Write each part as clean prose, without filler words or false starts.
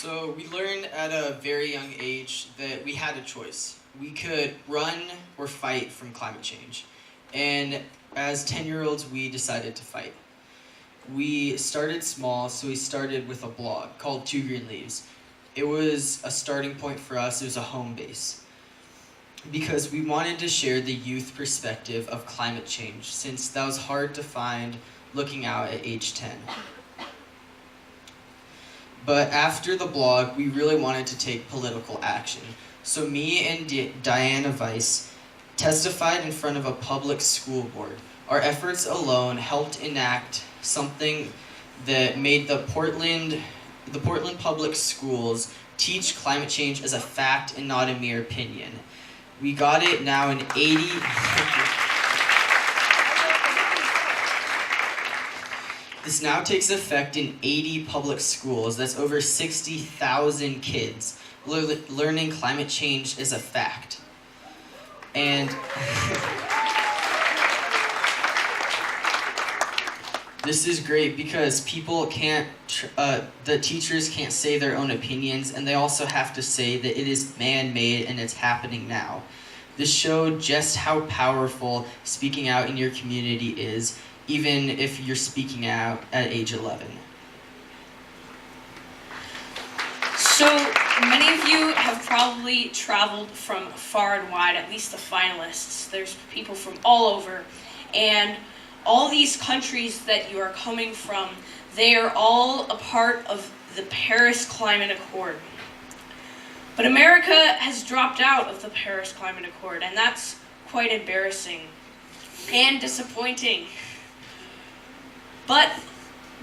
So we learned at a very young age that we had a choice. We could run or fight from climate change. And as 10-year-olds, we decided to fight. We started small, so we started with a blog called Two Green Leaves. It was a starting point for us. It was a home base. Because we wanted to share the youth perspective of climate change, since that was hard to find looking out at age 10. But after the blog, we really wanted to take political action. So me and Diana Weiss testified in front of a public school board. Our efforts alone helped enact something that made the Portland Public Schools teach climate change as a fact and not a mere opinion. We got it now in 80... This now takes effect in 80 public schools. That's over 60,000 kids learning climate change is a fact. And this is great because people can't, the teachers can't say their own opinions, and they also have to say that it is man-made and it's happening now. This showed just how powerful speaking out in your community is, even if you're speaking out at age 11. So many of you have probably traveled from far and wide, at least the finalists. There's people from all over, and all these countries that you are coming from, they are all a part of the Paris Climate Accord. But America has dropped out of the Paris Climate Accord, and that's quite embarrassing and disappointing. But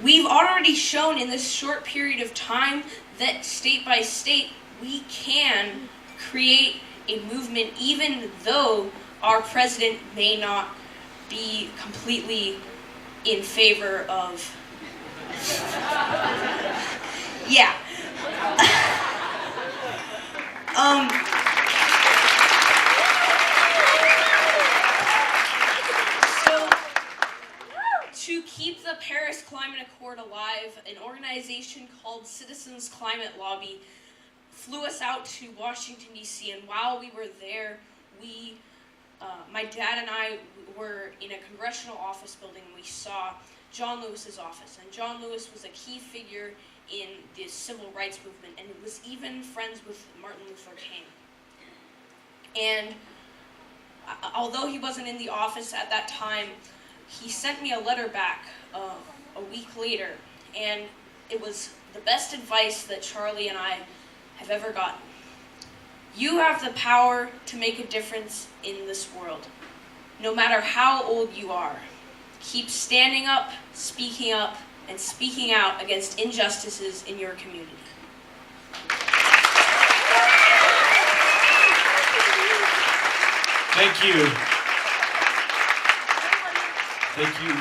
we've already shown in this short period of time that state by state we can create a movement even though our president may not be completely in favor of... Yeah. To keep the Paris Climate Accord alive, an organization called Citizens Climate Lobby flew us out to Washington, D.C., and while we were there, my dad and I were in a congressional office building, and we saw John Lewis's office. And John Lewis was a key figure in the civil rights movement, and was even friends with Martin Luther King. And although he wasn't in the office at that time, he sent me a letter back a week later, and it was the best advice that Charlie and I have ever gotten. You have the power to make a difference in this world, no matter how old you are. Keep standing up, and speaking out against injustices in your community. Thank you. Thank you.